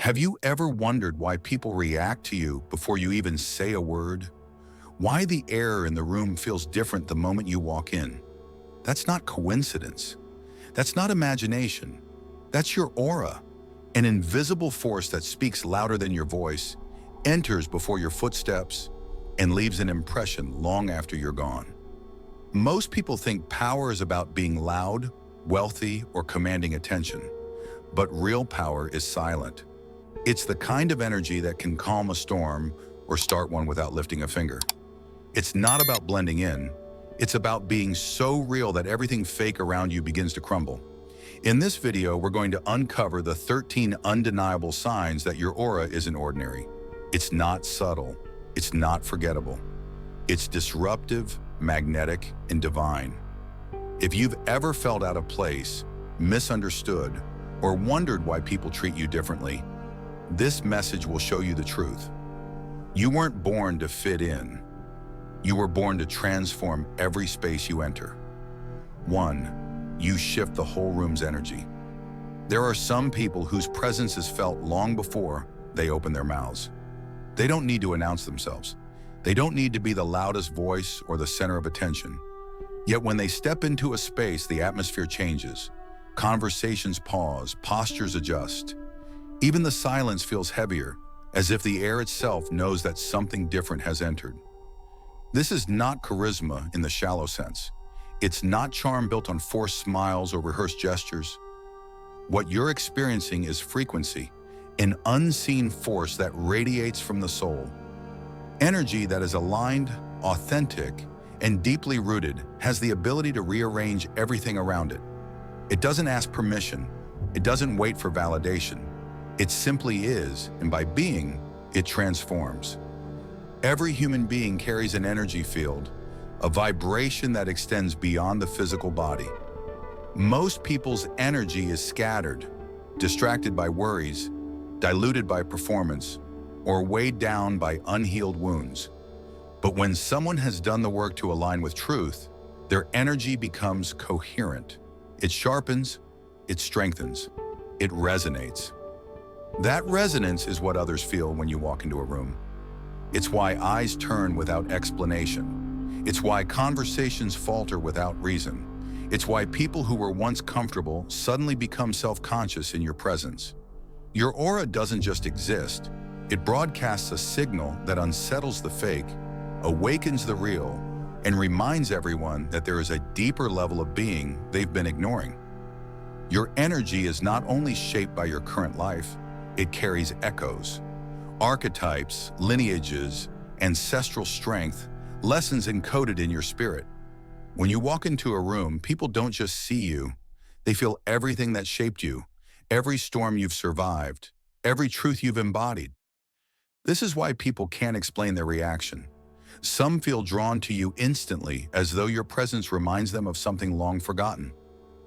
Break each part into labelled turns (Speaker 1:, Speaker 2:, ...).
Speaker 1: Have you ever wondered why people react to you before you even say a word? Why the air in the room feels different the moment you walk in? That's not coincidence. That's not imagination. That's your aura. An invisible force that speaks louder than your voice, enters before your footsteps, and leaves an impression long after you're gone. Most people think power is about being loud, wealthy, or commanding attention. But real power is silent. It's the kind of energy that can calm a storm or start one without lifting a finger. It's not about blending in. It's about being so real that everything fake around you begins to crumble. In this video, we're going to uncover the 13 undeniable signs that your aura isn't ordinary. It's not subtle. It's not forgettable. It's disruptive, magnetic, and divine. If you've ever felt out of place, misunderstood, or wondered why people treat you differently, this message will show you the truth. You weren't born to fit in. You were born to transform every space you enter. 1. You shift the whole room's energy. There are some people whose presence is felt long before they open their mouths. They don't need to announce themselves. They don't need to be the loudest voice or the center of attention. Yet when they step into a space, the atmosphere changes. Conversations pause, postures adjust. Even the silence feels heavier, as if the air itself knows that something different has entered. This is not charisma in the shallow sense. It's not charm built on forced smiles or rehearsed gestures. What you're experiencing is frequency, an unseen force that radiates from the soul. Energy that is aligned, authentic, and deeply rooted has the ability to rearrange everything around it. It doesn't ask permission. It doesn't wait for validation. It simply is, and by being, it transforms. Every human being carries an energy field, a vibration that extends beyond the physical body. Most people's energy is scattered, distracted by worries, diluted by performance, or weighed down by unhealed wounds. But when someone has done the work to align with truth, their energy becomes coherent. It sharpens, it strengthens, it resonates. That resonance is what others feel when you walk into a room. It's why eyes turn without explanation. It's why conversations falter without reason. It's why people who were once comfortable suddenly become self-conscious in your presence. Your aura doesn't just exist. It broadcasts a signal that unsettles the fake, awakens the real, and reminds everyone that there is a deeper level of being they've been ignoring. Your energy is not only shaped by your current life, it carries echoes, archetypes, lineages, ancestral strength, lessons encoded in your spirit. When you walk into a room, people don't just see you, they feel everything that shaped you, every storm you've survived, every truth you've embodied. This is why people can't explain their reaction. Some feel drawn to you instantly, as though your presence reminds them of something long forgotten.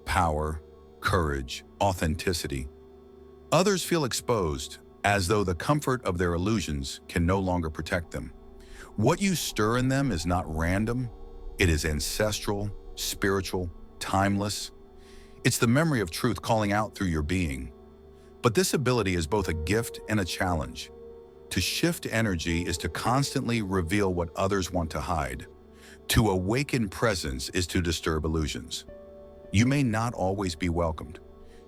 Speaker 1: Power, courage, authenticity. Others feel exposed, as though the comfort of their illusions can no longer protect them. What you stir in them is not random. It is ancestral, spiritual, timeless. It's the memory of truth calling out through your being. But this ability is both a gift and a challenge. To shift energy is to constantly reveal what others want to hide. To awaken presence is to disturb illusions. You may not always be welcomed.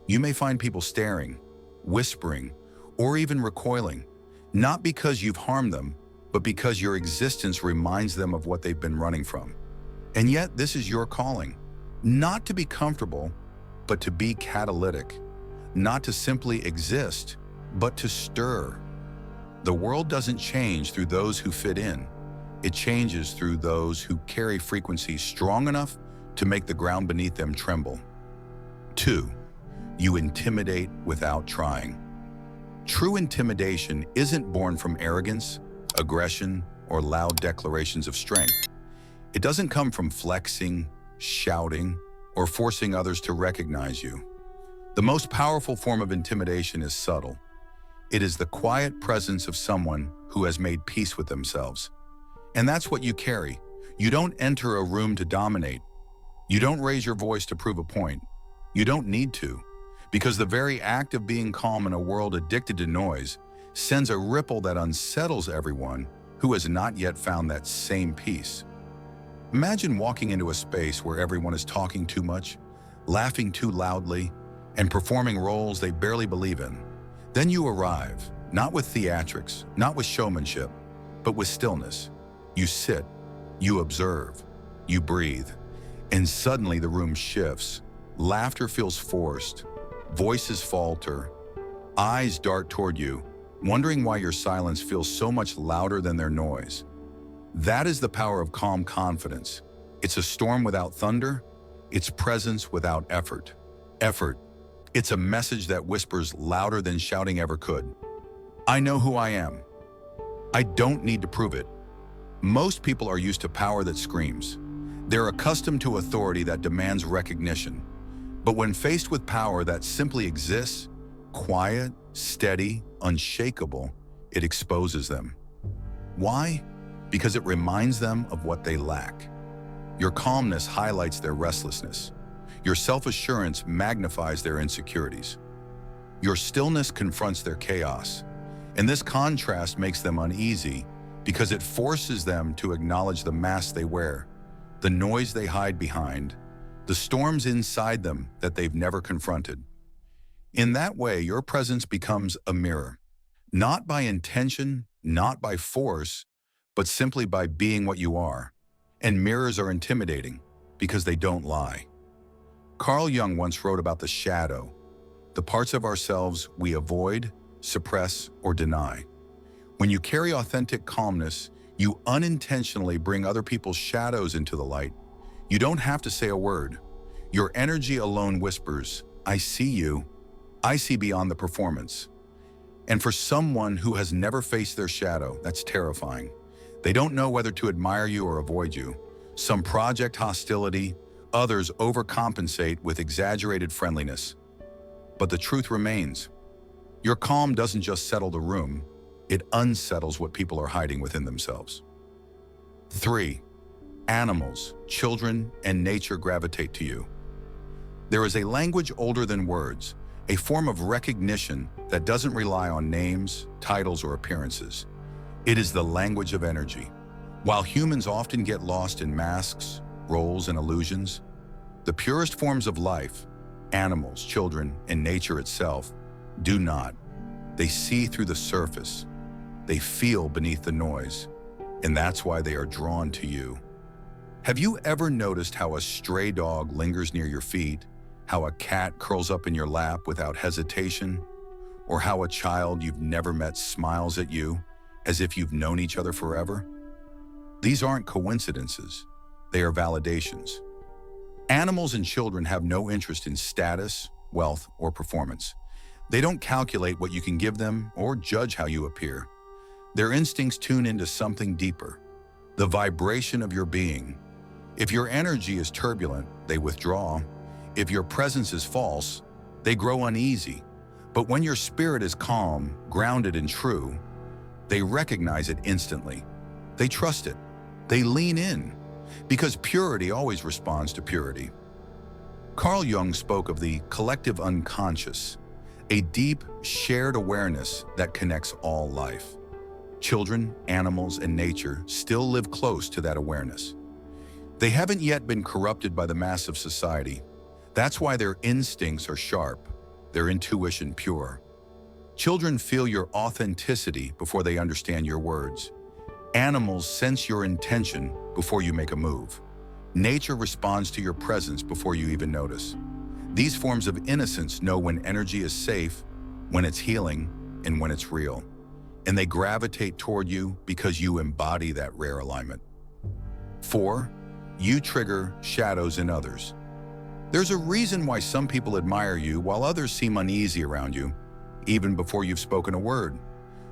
Speaker 1: You may find people staring, whispering, or even recoiling, not because you've harmed them, but because your existence reminds them of what they've been running from. And yet, this is your calling, not to be comfortable, but to be catalytic, not to simply exist, but to stir. The world doesn't change through those who fit in. It changes through those who carry frequencies strong enough to make the ground beneath them tremble. 2. You intimidate without trying. True intimidation isn't born from arrogance, aggression, or loud declarations of strength. It doesn't come from flexing, shouting, or forcing others to recognize you. The most powerful form of intimidation is subtle. It is the quiet presence of someone who has made peace with themselves. And that's what you carry. You don't enter a room to dominate. You don't raise your voice to prove a point. You don't need to, because the very act of being calm in a world addicted to noise sends a ripple that unsettles everyone who has not yet found that same peace. Imagine walking into a space where everyone is talking too much, laughing too loudly, and performing roles they barely believe in. Then you arrive, not with theatrics, not with showmanship, but with stillness. You sit, you observe, you breathe, and suddenly the room shifts. Laughter feels forced, voices falter, eyes dart toward you, wondering why your silence feels so much louder than their noise. That is the power of calm confidence. It's a storm without thunder, it's presence without effort. Effort. It's a message that whispers louder than shouting ever could. I know who I am. I don't need to prove it. Most people are used to power that screams. They're accustomed to authority that demands recognition. But when faced with power that simply exists, quiet, steady, unshakable, it exposes them. Why? Because it reminds them of what they lack. Your calmness highlights their restlessness. Your self-assurance magnifies their insecurities. Your stillness confronts their chaos. And this contrast makes them uneasy because it forces them to acknowledge the mask they wear, the noise they hide behind, the storms inside them that they've never confronted. In that way, your presence becomes a mirror, not by intention, not by force, but simply by being what you are. And mirrors are intimidating because they don't lie. Carl Jung once wrote about the shadow, the parts of ourselves we avoid, suppress, or deny. When you carry authentic calmness, you unintentionally bring other people's shadows into the light. You don't have to say a word. Your energy alone whispers, I see you. I see beyond the performance. And for someone who has never faced their shadow, that's terrifying. They don't know whether to admire you or avoid you. Some project hostility, others overcompensate with exaggerated friendliness. But the truth remains. Your calm doesn't just settle the room, it unsettles what people are hiding within themselves. 3. Animals, children, and nature gravitate to you. There is a language older than words, a form of recognition that doesn't rely on names, titles, or appearances. It is the language of energy. While humans often get lost in masks, roles, and illusions, the purest forms of life, animals, children, and nature itself, do not. They see through the surface. They feel beneath the noise, and that's why they are drawn to you. Have you ever noticed how a stray dog lingers near your feet, how a cat curls up in your lap without hesitation, or how a child you've never met smiles at you as if you've known each other forever? These aren't coincidences, they are validations. Animals and children have no interest in status, wealth, or performance. They don't calculate what you can give them or judge how you appear. Their instincts tune into something deeper, the vibration of your being. If your energy is turbulent, they withdraw. If your presence is false, they grow uneasy. But when your spirit is calm, grounded, and true, they recognize it instantly. They trust it. They lean in, because purity always responds to purity. Carl Jung spoke of the collective unconscious, a deep, shared awareness that connects all life. Children, animals, and nature still live close to that awareness. They haven't yet been corrupted by the mass of society. That's why their instincts are sharp, their intuition pure. Children feel your authenticity before they understand your words. Animals sense your intention before you make a move. Nature responds to your presence before you even notice. These forms of innocence know when energy is safe, when it's healing, and when it's real. And they gravitate toward you because you embody that rare alignment. 4. You trigger shadows in others. There's a reason why some people admire you while others seem uneasy around you, even before you've spoken a word.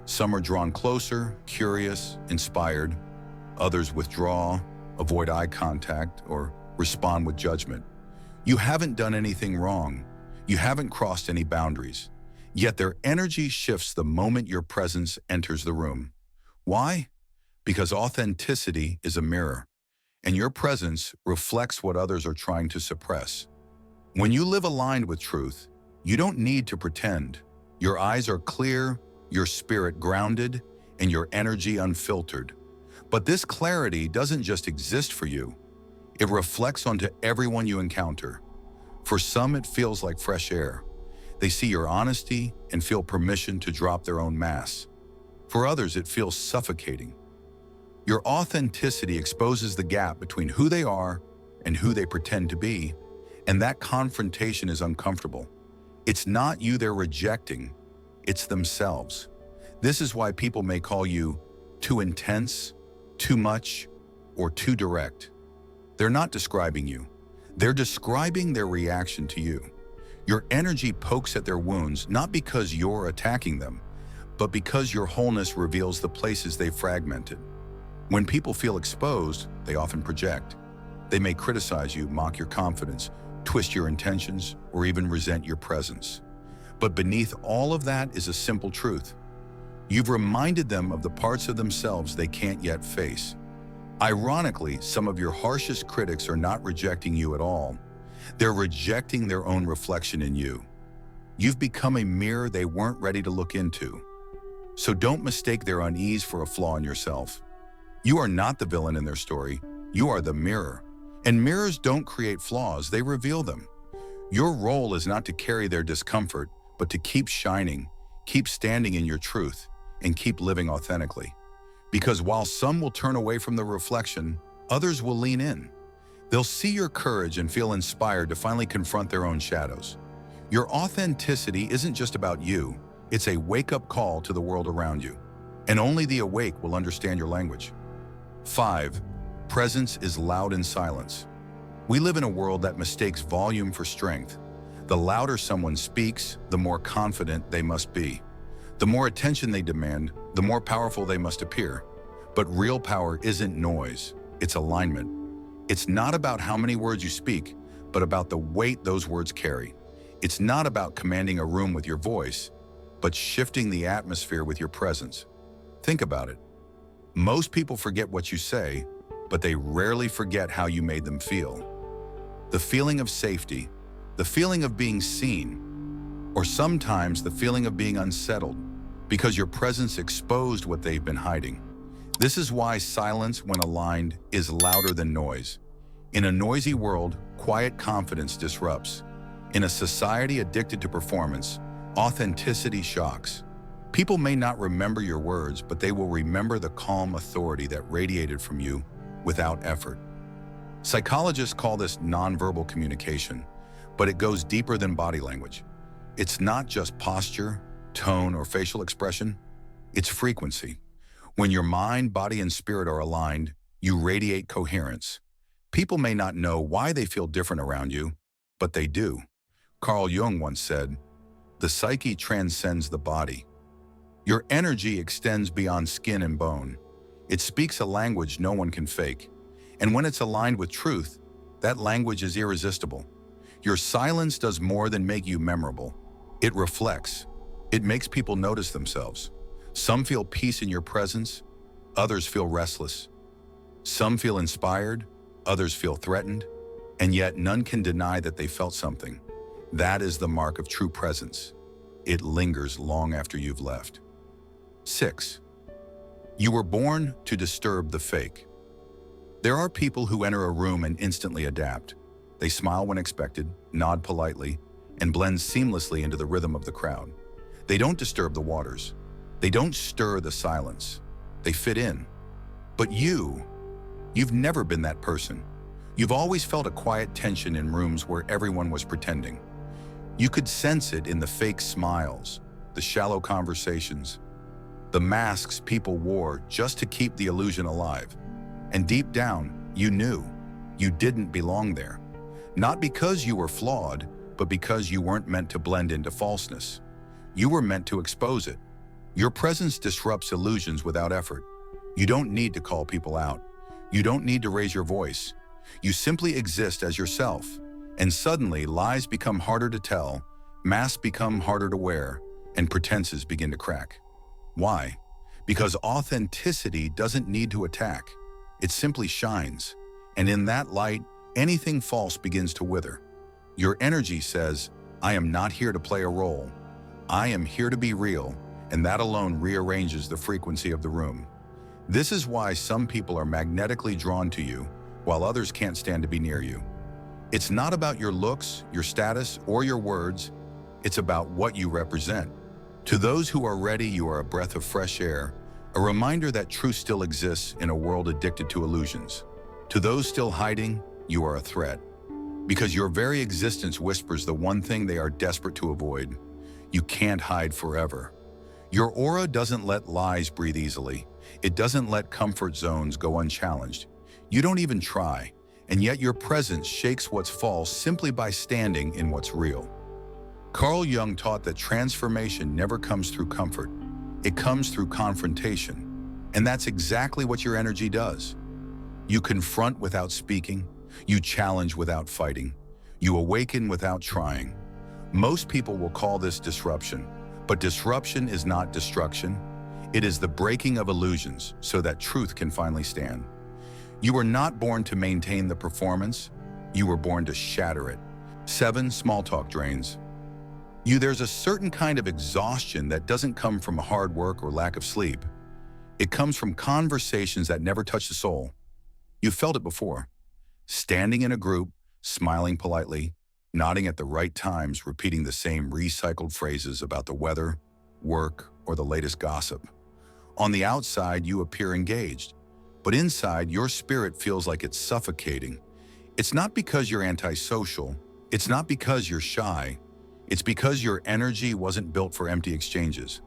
Speaker 1: Some are drawn closer, curious, inspired. Others withdraw, avoid eye contact, or respond with judgment. You haven't done anything wrong. You haven't crossed any boundaries. Yet their energy shifts the moment your presence enters the room. Why? Because authenticity is a mirror, and your presence reflects what others are trying to suppress. When you live aligned with truth, You don't need to pretend. Your eyes are clear, your spirit grounded, and your energy unfiltered. But this clarity doesn't just exist for you. It reflects onto everyone you encounter. For some, it feels like fresh air. They see your honesty and feel permission to drop their own mask. For others, it feels suffocating. Your authenticity exposes the gap between who they are and who they pretend to be, and that confrontation is uncomfortable. It's not you they're rejecting, it's themselves. This is why people may call you too intense, too much, or too direct. They're not describing you. They're describing their reaction to you. Your energy pokes at their wounds, not because you're attacking them, but because your wholeness reveals the places they've fragmented. When people feel exposed, they often project. They may criticize you, mock your confidence, twist your intentions, or even resent your presence. But beneath all of that is a simple truth. You've reminded them of the parts of themselves they can't yet face. Ironically, some of your harshest critics are not rejecting you at all. They're rejecting their own reflection in you. You've become a mirror they weren't ready to look into. So don't mistake their unease for a flaw in yourself. You are not the villain in their story. You are the mirror. And mirrors don't create flaws, they reveal them. Your role is not to carry their discomfort, but to keep shining, keep standing in your truth, and keep living authentically. Because while some will turn away from the reflection, others will lean in. They'll see your courage and feel inspired to finally confront their own shadows. Your authenticity isn't just about you, it's a wake-up call to the world around you. And only the awake will understand your language. 5. Presence is loud in silence. We live in a world that mistakes volume for strength. The louder someone speaks, the more confident they must be. The more attention they demand, the more powerful they must appear. But real power isn't noise, it's alignment. It's not about how many words you speak, but about the weight those words carry. It's not about commanding a room with your voice, but shifting the atmosphere with your presence. Think about it. Most people forget what you say, but they rarely forget how you made them feel. The feeling of safety, the feeling of being seen, or sometimes the feeling of being unsettled, because your presence exposed what they've been hiding. This is why silence, when aligned, is louder than noise. In a noisy world, quiet confidence disrupts. In a society addicted to performance, authenticity shocks. People may not remember your words, but they will remember the calm authority that radiated from you without effort. Psychologists call this nonverbal communication, but it goes deeper than body language. It's not just posture, tone, or facial expression, it's frequency. When your mind, body, and spirit are aligned, you radiate coherence. People may not know why they feel different around you, but they do. Carl Jung once said, "The psyche transcends the body." Your energy extends beyond skin and bone. It speaks a language no one can fake. And when it's aligned with truth, that language is irresistible. Your silence does more than make you memorable. It reflects. It makes people notice themselves. Some feel peace in your presence, others feel restless. Some feel inspired, others feel threatened, and yet none can deny that they felt something. That is the mark of true presence. It lingers long after you've left. 6. You were born to disturb the fake. There are people who enter a room and instantly adapt. They smile when expected, nod politely, and blend seamlessly into the rhythm of the crowd. They don't disturb the waters. They don't stir the silence. They fit in. But you've never been that person. You've always felt a quiet tension in rooms where everyone was pretending. You could sense it in the fake smiles, the shallow conversations, the masks people wore just to keep the illusion alive. And deep down, you knew you didn't belong there. Not because you were flawed, but because you weren't meant to blend into falseness. You were meant to expose it. Your presence disrupts illusions without effort. You don't need to call people out. You don't need to raise your voice. You simply exist as yourself. And suddenly, lies become harder to tell, masks become harder to wear, and pretenses begin to crack. Why? Because authenticity doesn't need to attack. It simply shines. And in that light, anything false begins to wither. Your energy says, I am not here to play a role. I am here to be real, and that alone rearranges the frequency of the room. This is why some people are magnetically drawn to you, while others can't stand to be near you. It's not about your looks, your status, or your words. It's about what you represent. To those who are ready, you are a breath of fresh air, a reminder that truth still exists in a world addicted to illusions. To those still hiding, you are a threat. Because your very existence whispers the one thing they are desperate to avoid. You can't hide forever. Your aura doesn't let lies breathe easily. It doesn't let comfort zones go unchallenged. You don't even try, and yet your presence shakes what's false simply by standing in what's real. Carl Jung taught that transformation never comes through comfort. It comes through confrontation. And that's exactly what your energy does. You confront without speaking. You challenge without fighting. You awaken without trying. Most people will call this disruption, but disruption is not destruction. It is the breaking of illusions so that truth can finally stand. You were not born to maintain the performance. You were born to shatter it. 7 small talk drains. There's a certain kind of exhaustion that doesn't come from hard work or lack of sleep. It comes from conversations that never touch the soul. You've felt it before. Standing in a group, smiling politely, nodding at the right times, repeating the same recycled phrases about the weather, work, or the latest gossip. On the outside, you appear engaged, but inside, your spirit feels like it's suffocating. It's not because you're antisocial. It's not because you're shy. It's because your energy wasn't built for empty exchanges.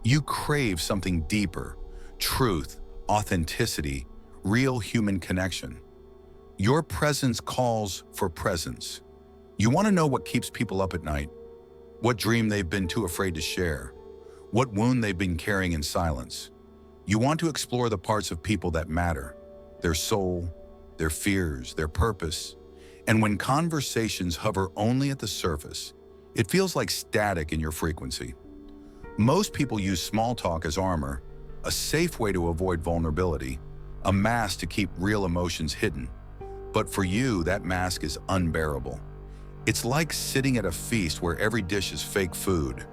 Speaker 1: You crave something deeper: truth, authenticity, real human connection. Your presence calls for presence. You want to know what keeps people up at night, what dream they've been too afraid to share, what wound they've been carrying in silence. You want to explore the parts of people that matter, their soul, their fears, their purpose. And when conversations hover only at the surface, it feels like static in your frequency. Most people use small talk as armor, a safe way to avoid vulnerability, a mask to keep real emotions hidden. But for you, that mask is unbearable. It's like sitting at a feast where every dish is fake food.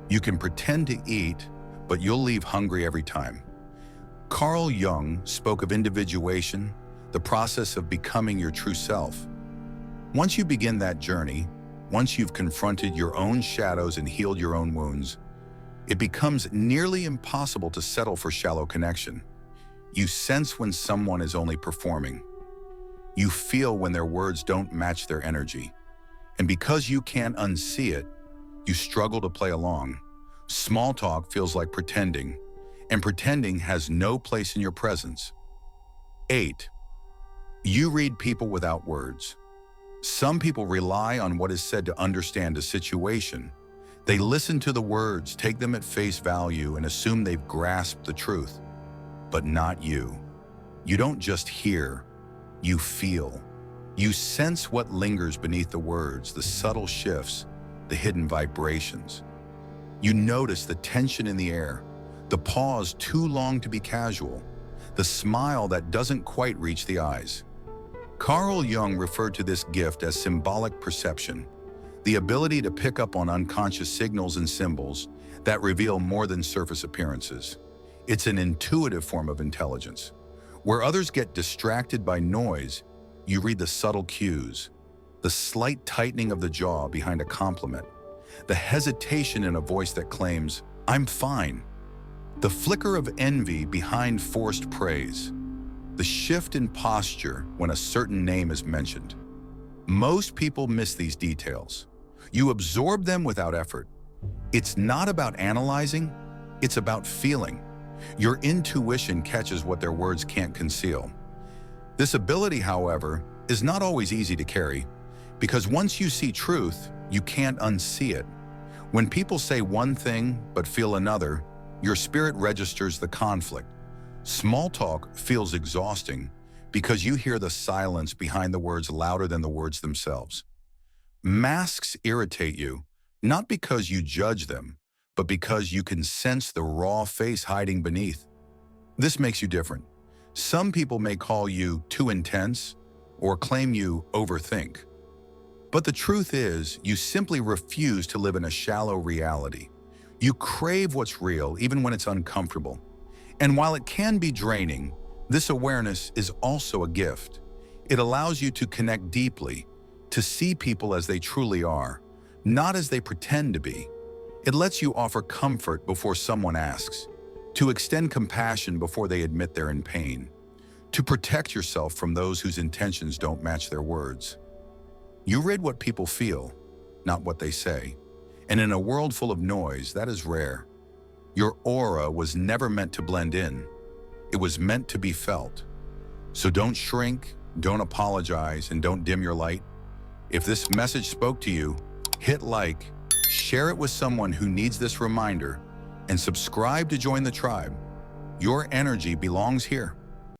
Speaker 1: You can pretend to eat, but you'll leave hungry every time. Carl Jung spoke of individuation, the process of becoming your true self. Once you begin that journey, once you've confronted your own shadows and healed your own wounds, it becomes nearly impossible to settle for shallow connection. You sense when someone is only performing. You feel when their words don't match their energy. And because you can't unsee it, you struggle to play along. Small talk feels like pretending, and pretending has no place in your presence. 8. You read people without words. Some people rely on what is said to understand a situation. They listen to the words, take them at face value, and assume they've grasped the truth. But not you. You don't just hear, you feel. You sense what lingers beneath the words, the subtle shifts, the hidden vibrations. You notice the tension in the air, the pause too long to be casual, the smile that doesn't quite reach the eyes. Carl Jung referred to this gift as symbolic perception, the ability to pick up on unconscious signals and symbols that reveal more than surface appearances. It's an intuitive form of intelligence. Where others get distracted by noise, you read the subtle cues, the slight tightening of the jaw behind a compliment, the hesitation in a voice that claims, "I'm fine," the flicker of envy behind forced praise, the shift in posture when a certain name is mentioned. Most people miss these details. You absorb them without effort. It's not about analyzing, it's about feeling. Your intuition catches what their words can't conceal. This ability, however, is not always easy to carry, because once you see truth, you can't unsee it. When people say one thing but feel another, your spirit registers the conflict. Small talk feels exhausting because you hear the silence behind the words louder than the words themselves. Masks irritate you, not because you judge them, but because you can sense the raw face hiding beneath. This makes you different. Some people may call you too intense or claim you overthink. But the truth is, you simply refuse to live in a shallow reality. You crave what's real, even when it's uncomfortable. And while it can be draining, this awareness is also a gift. It allows you to connect deeply, to see people as they truly are, not as they pretend to be. It lets you offer comfort before someone asks, to extend compassion before they admit they're in pain, to protect yourself from those whose intentions don't match their words. You read what people feel, not what they say. And in a world full of noise, that is rare. Your aura was never meant to blend in. It was meant to be felt. So don't shrink, don't apologize, and don't dim your light. If this message spoke to you, hit like, share it with someone who needs this reminder, and subscribe to join the tribe. Your energy belongs here.